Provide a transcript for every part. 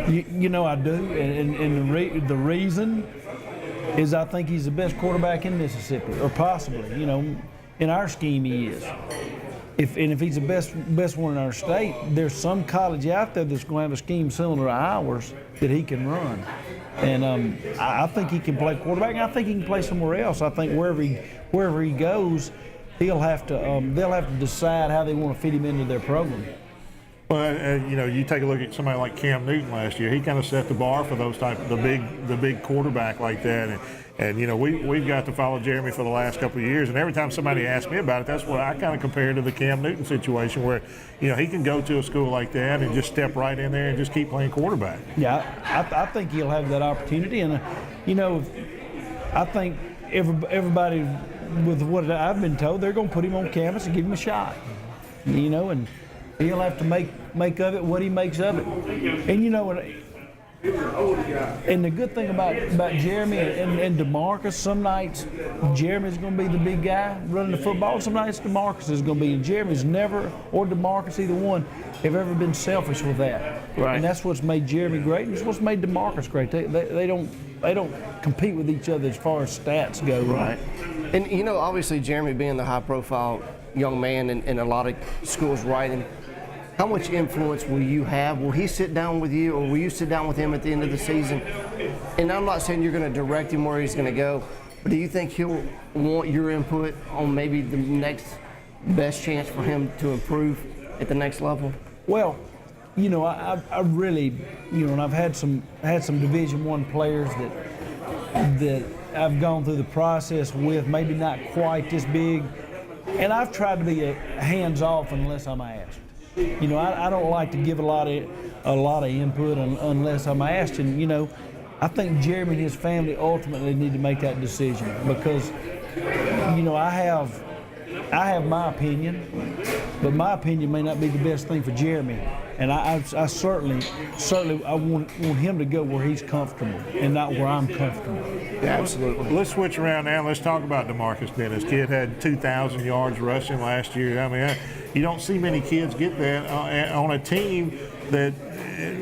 I do, and the reason is I think he's the best quarterback in Mississippi, or possibly. In our scheme he is. If he's the best one in our state, there's some college out there that's going to have a scheme similar to ours that he can run. And I think he can play quarterback, and I think he can play somewhere else. I think wherever he goes, they'll have to decide how they want to fit him into their program. Well, you take a look at somebody like Cam Newton last year. He kind of set the bar for those the big quarterback like that. And we've got to follow Jeremy for the last couple of years. And every time somebody asks me about it, that's what I kind of compare to the Cam Newton situation, where he can go to a school like that and just step right in there and just keep playing quarterback. Yeah, I think he'll have that opportunity, and I think everybody, with what I've been told, they're going to put him on campus and give him a shot. And he'll have to make of it what he makes of it. And the good thing about Jeremy and DeMarcus, some nights Jeremy's going to be the big guy running the football. Some nights DeMarcus is going to be. And Jeremy's never, or DeMarcus, either one, have ever been selfish with that. Right. And that's what's made Jeremy great, and it's what's made DeMarcus great. They don't compete with each other as far as stats go. Right. And obviously Jeremy being the high-profile young man in a lot of schools writing, how much influence will you have? Will he sit down with you, or will you sit down with him at the end of the season? And I'm not saying you're going to direct him where he's going to go, but do you think he'll want your input on maybe the next best chance for him to improve at the next level? Well, I really, and I've had some Division I players that I've gone through the process with, maybe not quite this big, and I've tried to be hands-off unless I'm asked. I don't like to give a lot of input unless I'm asked, and I think Jeremy and his family ultimately need to make that decision, because I have my opinion, but my opinion may not be the best thing for Jeremy, and I certainly I want him to go where he's comfortable and not where I'm comfortable. Yeah, absolutely. Let's switch around now. Let's talk about DeMarcus Dennis. Kid had 2,000 yards rushing last year. I mean, you don't see many kids get that on a team that,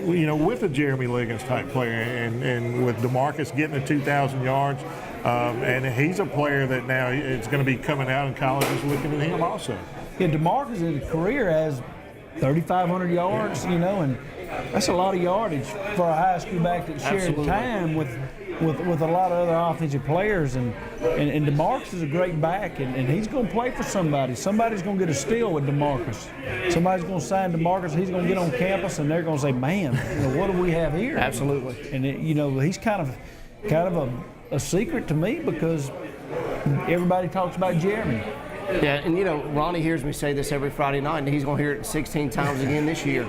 with a Jeremy Liggins type player, and with DeMarcus getting the 2,000 yards, and he's a player that now is going to be coming out in college is looking at him also. Yeah, DeMarcus in his career has 3,500 yards, and that's a lot of yardage for a high school back that shared time with a lot of other offensive players, and DeMarcus is a great back, and he's going to play for somebody. Somebody's going to get a steal with DeMarcus. Somebody's going to sign DeMarcus. He's going to get on campus, and they're going to say, "Man, what do we have here?" Absolutely. And he's kind of a secret to me, because everybody talks about Jeremy. Yeah, and Ronnie hears me say this every Friday night, and he's going to hear it 16 times again this year.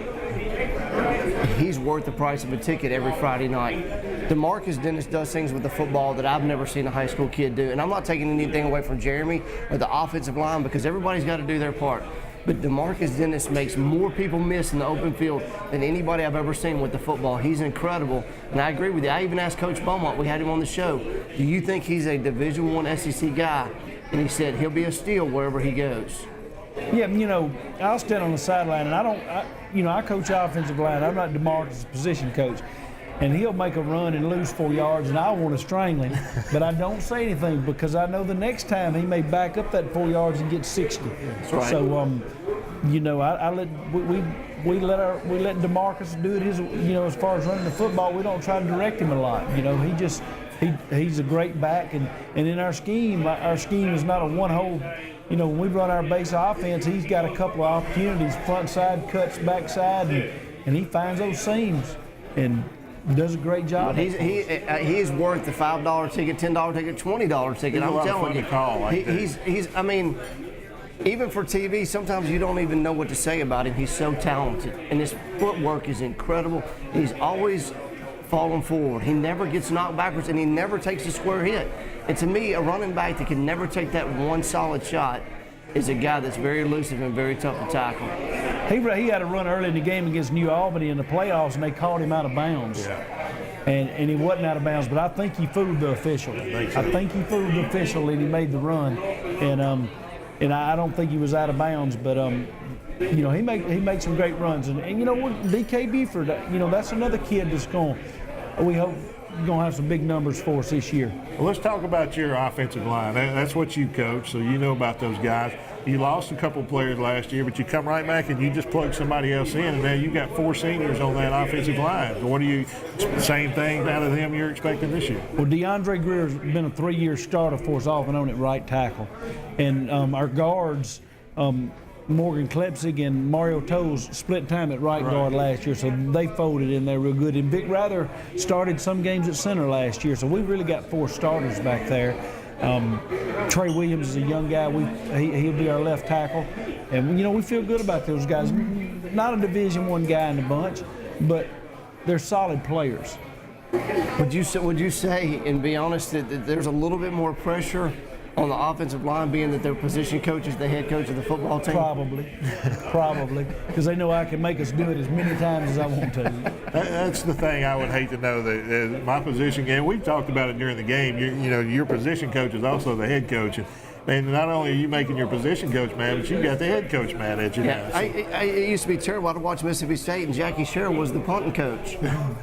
He's worth the price of a ticket every Friday night. DeMarcus Dennis does things with the football that I've never seen a high school kid do. And I'm not taking anything away from Jeremy or the offensive line, because everybody's got to do their part. But DeMarcus Dennis makes more people miss in the open field than anybody I've ever seen with the football. He's incredible. And I agree with you. I even asked Coach Beaumont, we had him on the show, do you think he's a Division I SEC guy? And he said he'll be a steal wherever he goes. Yeah, I'll stand on the sideline, and I coach offensive line. I'm not DeMarcus' position coach. And he'll make a run and lose 4 yards, and I want to strangle him. But I don't say anything, because I know the next time he may back up that 4 yards and get 60. That's right. So, we let DeMarcus do it as far as running the football. We don't try to direct him a lot. He's a great back, and in our scheme is not a one-hole. When we run our base offense, he's got a couple of opportunities, front side cuts, back side, and he finds those seams and does a great job. He is worth the $5 ticket, $10 ticket, $20 ticket. I'm telling you, even for TV, sometimes you don't even know what to say about him. He's so talented, and his footwork is incredible. He's always falling forward. He never gets knocked backwards, and he never takes a square hit. And to me, a running back that can never take that one solid shot is a guy that's very elusive and very tough to tackle. He had a run early in the game against New Albany in the playoffs, and they called him out of bounds. Yeah. And he wasn't out of bounds, but I think he fooled the official. I think he fooled the official, and he made the run. And I don't think he was out of bounds, but he makes some great runs, and DK Buford, that's another kid that's we hope going to have some big numbers for us this year. Well, let's talk about your offensive line. That's what you coach, so you know about those guys. You lost a couple players last year, but you come right back and you just plug somebody else in, and now you got 4 seniors on that offensive line. So what do you, same thing out of them you're expecting this year? Well, DeAndre Greer's been a 3-year starter for us off and on at right tackle. And our guards, Morgan Klepsig and Mario Toes split time at right guard last year, so they folded in there real good. And Vic Rather started some games at center last year, so we really got 4 starters back there. Trey Williams is a young guy. He'll be our left tackle, and we feel good about those guys. Not a Division I guy in the bunch, but they're solid players. Would you say, and be honest, that there's a little bit more pressure on the offensive line, being that their position coach is the head coach of the football team? Probably, because they know I can make us do it as many times as I want to. That's the thing I would hate to know, that my position game. We've talked about it during the game. Your position coach is also the head coach, and not only are you making your position coach mad, but you got the head coach mad at you now. It used to be terrible. I'd watch Mississippi State, and Jackie Sherrill was the punting coach.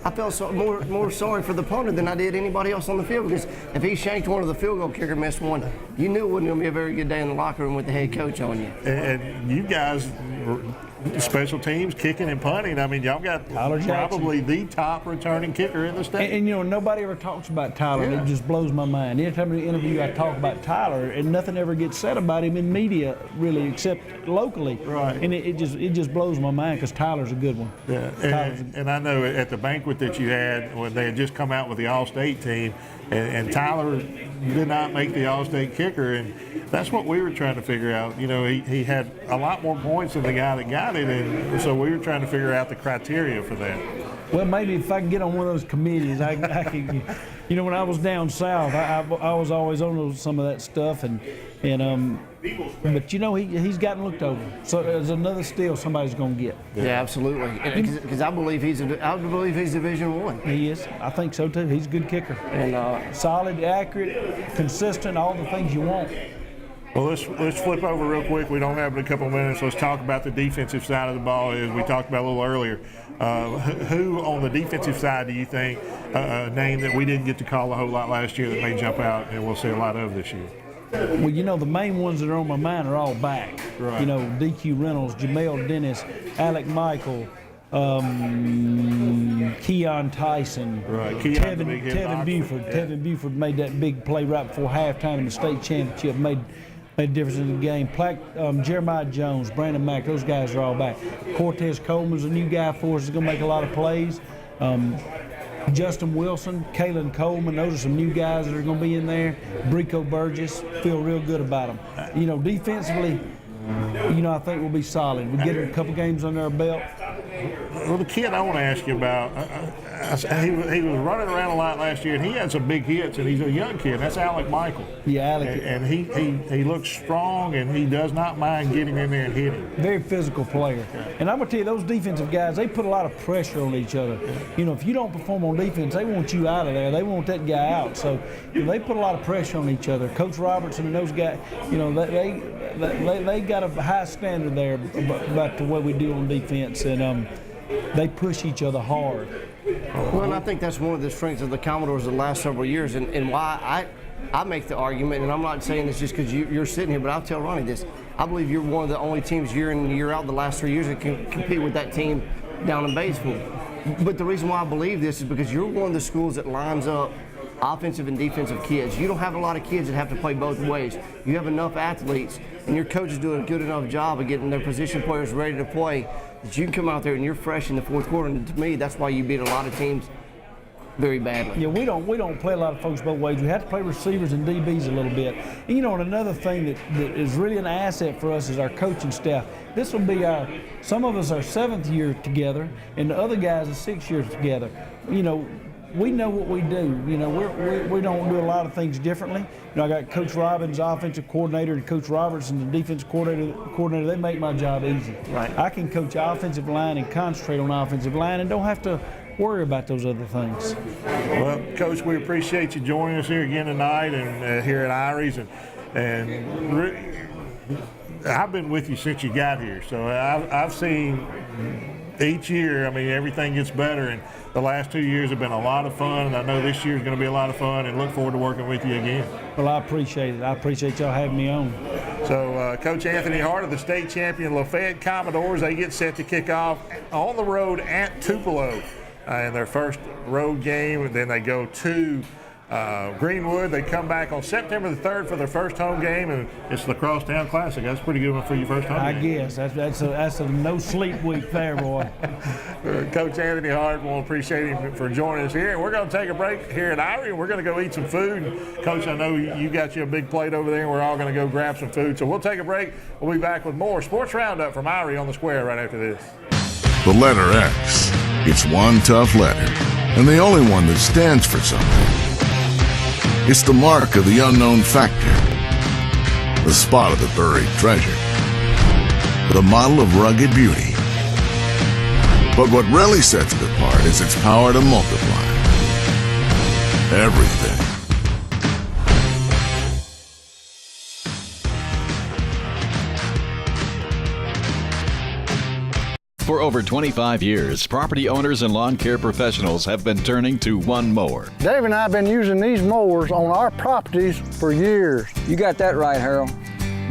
I felt more sorry for the punter than I did anybody else on the field, because if he shanked one or the field goal kicker missed one, you knew it wasn't going to be a very good day in the locker room with the head coach on you. And you guys, special teams, kicking and punting, I mean, y'all got probably the top returning kicker in the state. And nobody ever talks about Tyler. Yeah. It just blows my mind. Anytime in an interview I talk about Tyler, and nothing ever gets said about him in media, really, except locally. Right. And it just blows my mind, because Tyler's a good one. Yeah. And I know at the banquet that you had, when they had just come out with the All-State team, and Tyler did not make the All-State kicker, and that's what we were trying to figure out. He had a lot more points than the guy that got it, and so we were trying to figure out the criteria for that. Well, maybe if I can get on one of those committees, I can. When I was down south, I was always on some of that stuff, but he's gotten looked over. So there's another steal somebody's going to get. Yeah, absolutely. Because I believe he's Division I. He is. I think so too. He's a good kicker. And solid, accurate, consistent, all the things you want. Well, let's flip over real quick. We don't have but a couple of minutes. Let's talk about the defensive side of the ball, as we talked about a little earlier. Who on the defensive side do you think, a name that we didn't get to call a whole lot last year, that may jump out and we'll see a lot of this year? Well, the main ones that are on my mind are all back. Right. DQ Reynolds, Jamel Dennis, Alec Michael, Keon Tyson, right. Tevin Buford. Yeah. Tevin Buford made that big play right before halftime in the state championship, made a difference in the game. Jeremiah Jones, Brandon Mack, those guys are all back. Cortez Coleman's a new guy for us. He's going to make a lot of plays. Justin Wilson, Kalen Coleman, those are some new guys that are going to be in there. Brico Burgess, feel real good about them. Defensively, I think we'll be solid. We get a couple games under our belt. Well, the kid I want to ask you about, he was running around a lot last year, and he had some big hits, and he's a young kid. That's Alec Michael. Yeah, Alec. And he looks strong, and he does not mind getting in there and hitting. Very physical player. And I'm going to tell you, those defensive guys, they put a lot of pressure on each other. If you don't perform on defense, they want you out of there. They want that guy out. So they put a lot of pressure on each other. Coach Robertson and those guys, they got a high standard there about the way we do on defense, and they push each other hard. Well, and I think that's one of the strengths of the Commodores the last several years, and why I make the argument, and I'm not saying this just because you're sitting here, but I'll tell Ronnie this. I believe you're one of the only teams year in and year out the last 3 years that can compete with that team down in Batesville. But the reason why I believe this is because you're one of the schools that lines up offensive and defensive kids. You don't have a lot of kids that have to play both ways. You have enough athletes, and your coaches do a good enough job of getting their position players ready to play that you can come out there and you're fresh in the fourth quarter. And to me, that's why you beat a lot of teams very badly. Yeah, we don't play a lot of folks both ways. We have to play receivers and DBs a little bit. And, and another thing that is really an asset for us is our coaching staff. This will be some of us are 7th year together, and the other guys are 6 years together. We know what we do. We don't do a lot of things differently. I got Coach Robbins, offensive coordinator, and Coach Robertson, the defensive coordinator. They make my job easy. Right. I can coach offensive line and concentrate on offensive line, and don't have to worry about those other things. Well, Coach, we appreciate you joining us here again tonight, and here at Irie's, and I've been with you since you got here, so I've seen each year, I mean, everything gets better, and the last 2 years have been a lot of fun, and I know this year's going to be a lot of fun, and look forward to working with you again. Well, I appreciate it. I appreciate y'all having me on. So Coach Anthony Hart of the state champion Lafayette Commodores, they get set to kick off on the road at Tupelo in their first road game, and then they go to Greenwood. They come back on September the 3rd for their first home game, and it's the Crosstown Classic. That's a pretty good one for your first home I game. guess that's a no sleep week there, boy. Coach Anthony Hart, we'll appreciate him for joining us here. And we're going to take a break here at Irie, and we're going to go eat some food. And Coach, I know you got you a big plate over there, and we're all going to go grab some food. So we'll take a break. We'll be back with more Sports Roundup from Irie on the Square right after this. The letter X. It's one tough letter, and the only one that stands for something. It's the mark of the unknown factor, the spot of the buried treasure, the model of rugged beauty. But what really sets it apart is its power to multiply everything. For over 25 years, property owners and lawn care professionals have been turning to one mower. Dave and I have been using these mowers on our properties for years. You got that right, Harold.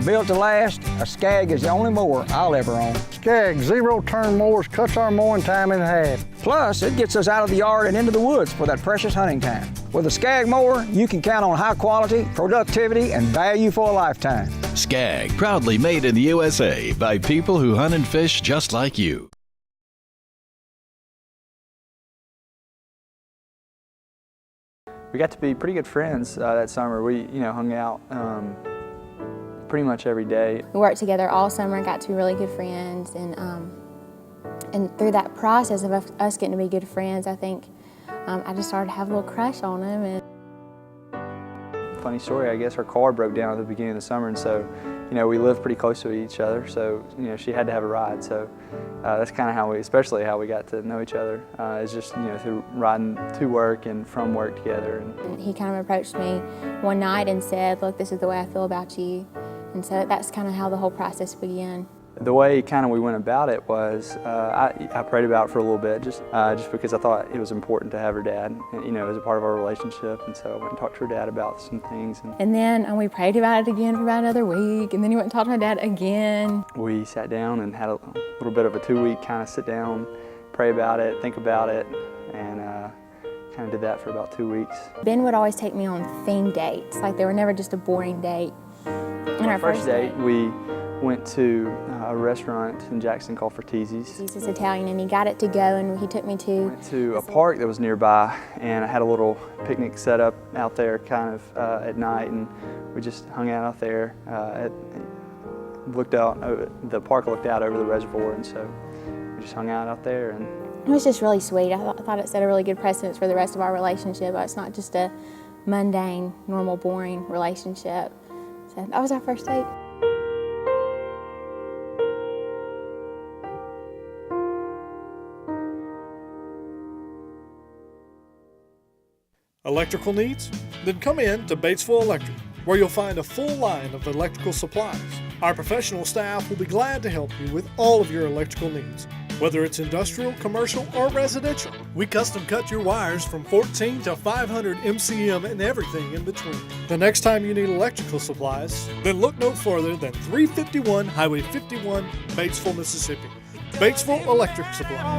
Built to last, a Skag is the only mower I'll ever own. Skag zero-turn mowers cuts our mowing time in half. Plus, it gets us out of the yard and into the woods for that precious hunting time. With a Skag mower, you can count on high quality, productivity, and value for a lifetime. Skag, proudly made in the USA by people who hunt and fish just like you. We got to be pretty good friends that summer. We, hung out pretty much every day. We worked together all summer, got to be really good friends, and through that process of us getting to be good friends, I think I just started to have a little crush on him. And funny story, I guess her car broke down at the beginning of the summer, and so, we lived pretty close to each other, so, she had to have a ride. So that's kind of how we got to know each other, is just, through riding to work and from work together. And he kind of approached me one night and said, look, this is the way I feel about you. And so that's kind of how the whole process began. The way we went about it was, I prayed about it for a little bit, just because I thought it was important to have her dad, as a part of our relationship. And so I went and talked to her dad about some things. And then we prayed about it again for about another week. And then he went and talked to my dad again. We sat down and had a little bit of a 2-week kind of sit down, pray about it, think about it, and kind of did that for about 2 weeks. Ben would always take me on theme dates. Like, they were never just a boring date. On our first date, we went to a restaurant in Jackson called Fratese's. He's Italian, and he got it to go, and he took me to a park that was nearby, and I had a little picnic set up out there kind of at night, and we just hung out there. The park looked out over the reservoir, and so we just hung out there. And it was just really sweet. I thought it set a really good precedence for the rest of our relationship. It's not just a mundane, normal, boring relationship. So that was our first date. Electrical needs? Then come in to Batesville Electric, where you'll find a full line of electrical supplies. Our professional staff will be glad to help you with all of your electrical needs, whether it's industrial, commercial, or residential. We custom cut your wires from 14 to 500 MCM and everything in between. The next time you need electrical supplies, then look no further than 351 Highway 51, Batesville, Mississippi. Batesville Electric Supply.